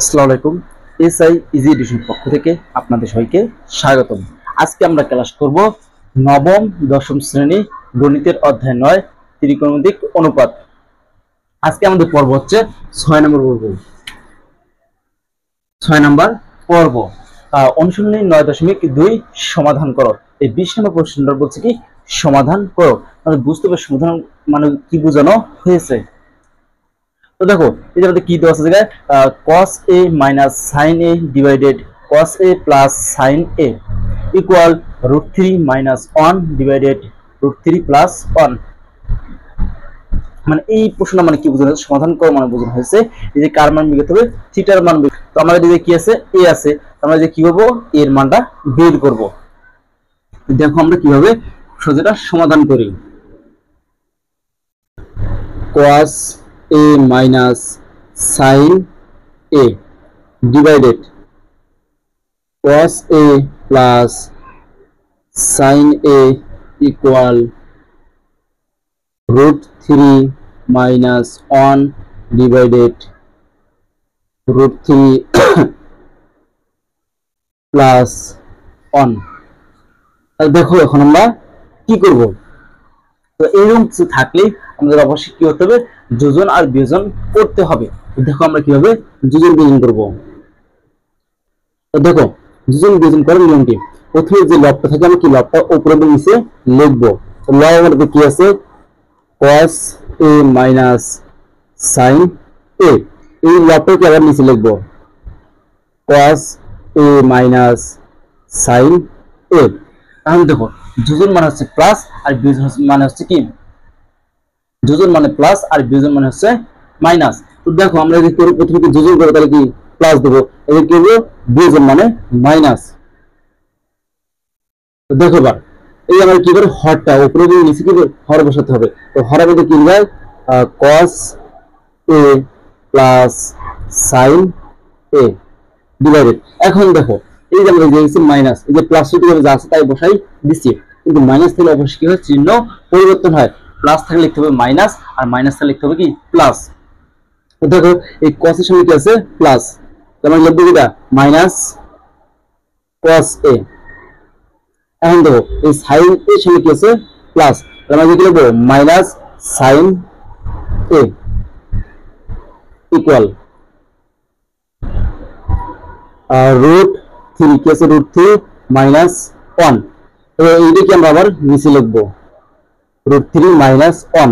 আসসালামু আলাইকুম। SI easy education পক্ষ থেকে আপনাদের সবাইকে স্বাগতম। আজকে আমরা ক্লাস করব নবম দশম শ্রেণী গণিতের অধ্যায় 9 ত্রিকোণমিতিক অনুপাত। আজকে আমাদের পর্ব হচ্ছে 6 নম্বর পর্ব। 6 নম্বর পর্ব অনুশীলনী 9.2 সমাধান করো। এই 20 নম্বর প্রশ্নটা বলছে কি সমাধান করো। মানে বুঝতে হবে সমাধান মানে কি বোঝানো হয়েছে। তো দেখো এই যে আমাদের কি দেওয়া আছে জায়গায় cos a minus sin a divided cos a plus sin a equal √3 minus 1 divided √3 plus 1। মানে এই প্রশ্নটা মানে কি বোঝানো হয়েছে, সমাধান করো মানে বোঝানো হয়েছে এই যে কার মান বের করতে হবে, থিটার মান বের। তো আমাদের যে কি আছে a আছে, আমরা যে কি করব এর মানটা বের করব। দেখো আমরা কিভাবে সোজাটা সমাধান করি। cos a minus sin a divided cos a plus sin a equal √3 minus 1 divided √3 plus 1। দেখো এখন আমরা কি করব। তো এইরকম কিছু থাকলে আমাদের অবশ্যই কি করতে হবে, যোজন আর বিয়োজন করতে হবে। দেখো আমরা কিভাবে যোজন বিয়োজন করব। তো দেখো যোজন বিয়োজন করার নিয়ম কি, প্রথমে যে লবটা থাকে আমরা কি লবটা উপরে এবং নিচে লিখব। তো লব আমাদের কি আছে cos a minus sin a, এই লবটাকে আবার নিচে লিখব cos a minus sin a। তাহলে দেখো যোজন মানে হচ্ছে প্লাস আর বিয়োজন মানে হচ্ছে কি, যোজন মানে প্লাস আর বিয়োজন মানে হচ্ছে মাইনাস। তো দেখো আমরা যদি করি প্রথমে কি যোজন করব তাহলে কি প্লাস দেব, এবার কি হবে বিয়োজন মানে মাইনাস। তো দেখো এবার এই আমরা কি করে হরটা উপরে এবং নিচে কি হর বসাতে হবে। তো হরের মধ্যে কি লিখব cos a plus sin a divided. এখন দেখো এই যে আমরা যে মাইনাস এই যে প্লাস যা আছে তাই বসাই দিচ্ছি, কিন্তু মাইনাস থাকলে অবশ্যই কি হয় চিহ্ন পরিবর্তন হয়। প্লাস থাকলে লিখতে হবে মাইনাস আর মাইনাস থাকলে লিখতে হবে কি প্লাস। তো দেখো এই cos এর সঙ্গে কি আছে প্লাস, তাহলে আমরা লিখব এটা মাইনাস cos a। এখন দেখো এই sin এর সঙ্গে কি আছে প্লাস, তাহলে আমরা কি লিখব মাইনাস sin a ইকুয়াল √3 কি আছে √3 minus 1। তো এইটাকে আমরা আবার নিচে লিখব √3 minus 1,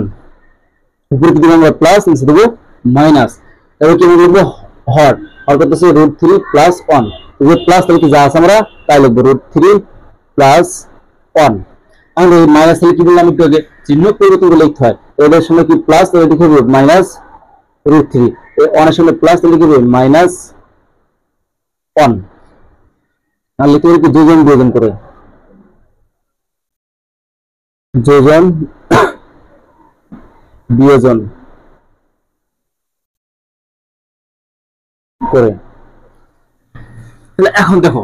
উপরে কি দেব আমরা প্লাস, নিচে দেব মাইনাস। এবার কি আমরা লিখব হর, হর করতেছে √3 plus 1, এই প্লাস তাহলে কি যা আছে আমরা তাই লিখব √3 plus 1। আমরা এই মাইনাস তাহলে কি বললাম একটু আগে চিহ্ন পরিবর্তন করে লিখতে হয়। এর সঙ্গে কি প্লাস তাহলে লিখব মাইনাস √3, এই 1 এর সঙ্গে প্লাস তাহলে লিখব মাইনাস 1। আর লিখতে পারি কি যোজন বিয়োজন করে, যোজন বিয়োজন করে। তাহলে এখন দেখো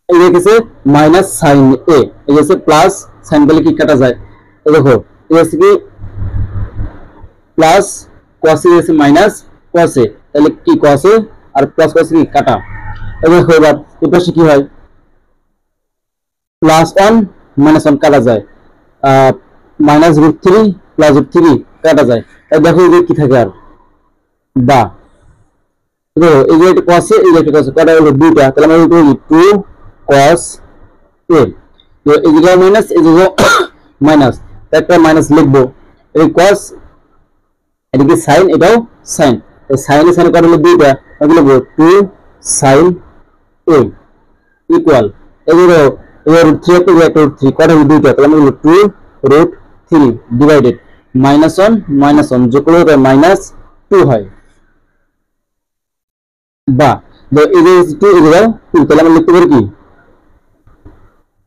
এই লিখেছে মাইনাস সাইন এ, এই যে প্লাস সাইন বলে কি কাটা যায়। তো দেখো এই আছে কি প্লাস cos এ আছে মাইনাস cos এ, তাহলে কি cos এ আর প্লাস cos কি কাটা। দেখো এবার এই পাশে কি হয় প্লাস 1 মাইনাস 1 কাটা যায়, মাইনাস √3 প্লাস √3 কাটা যায়। তাই দেখো এই যে কি থাকে আর বা দেখো এই যে এটা cos এ এই যে এটা cos কাটা হলো দুইটা, তাহলে আমরা লিখব 2 cos a। তো এই যে মাইনাস এই যে মাইনাস, একটা মাইনাস লিখবো, এই cos এদিকে sin এটাও sin, তো sin এ sin কাটা হলো দুইটা, তাহলে লিখব 2 sin a ইকুয়াল এই যে √3 একটা √3 কাটা হলো দুইটা, তাহলে আমরা লিখব 2 √3 ডিভাইডেড -1 যোগ করলে -2 হয়। বা এই যে 2 এই যে 2, তাহলে আমরা লিখতে পারি কি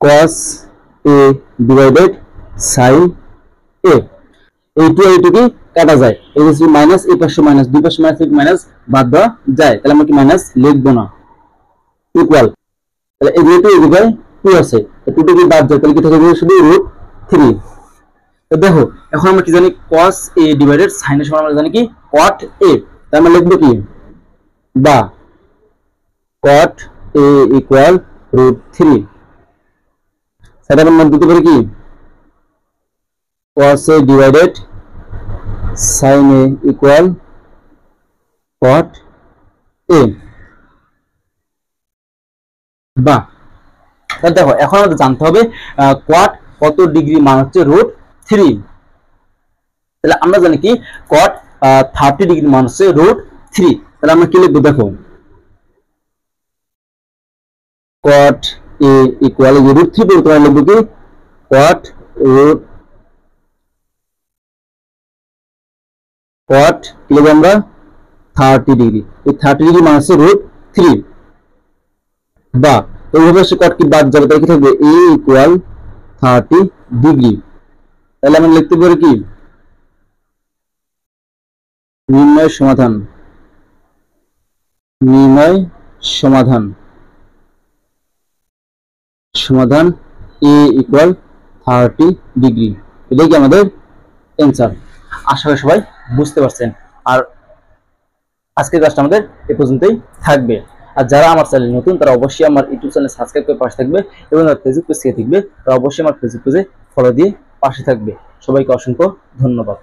cos a divided sin a। এই 2 আর 2 কি কাটা যায়, এই যে মাইনাস এই পাশে মাইনাস, দুই পাশে মাইনাস মাইনাস বাদ দেওয়া যায়, তাহলে আমরা কি মাইনাস লিখব না ইকুয়াল। তাহলে এই যে 2 এই জায়গায় 2 আছে, তো 2 কি বাদ যায়, তাহলে কি থাকে শুধু √3। তো দেখো এখন আমরা কি জানি cos a ডিভাইডেড sin এর সমান আমরা জানি কি cot a, তাই আমরা লিখব কি বা cot a ইকুয়াল √3, সেটা আমরা দিতে পারি কি cos a divided sin a equal cot a। বা তাহলে দেখো এখন আমাদের জানতে হবে cot কত ডিগ্রি মান হচ্ছে √3। তাহলে আমরা জানি কি cot 30 ডিগ্রি মান হচ্ছে √3। তাহলে আমরা কি লিখবো দেখো cot a ইকুয়াল √3 বলতে আমরা লিখবো কি cot কি লিখবো আমরা 30 ডিগ্রি, এই 30 ডিগ্রি মান হচ্ছে √3। বা এইভাবে সে cot কি বাদ যাবে, তাহলে কি থাকবে a ইকুয়াল 30 ডিগ্রি। তাহলে আমরা লিখতে পারি কি নির্ণয় সমাধান a ইকুয়াল 30 ডিগ্রি, এটাই কি আমাদের অ্যান্সার। আশা করি সবাই বুঝতে পারছেন। আর আজকের ক্লাসটা আমাদের এই পর্যন্তই থাকবে। আর যারা আমার চ্যানেল নতুন তারা অবশ্যই আমার ইউটিউব চ্যানেল সাবস্ক্রাইব করে পাশে থাকবে, এবং যারা ফেসবুক পেজ থেকে দেখবে তারা অবশ্যই আমার ফেসবুক পেজে ফলো দিয়ে পাশে থাকবে। সবাইকে অসংখ্য ধন্যবাদ।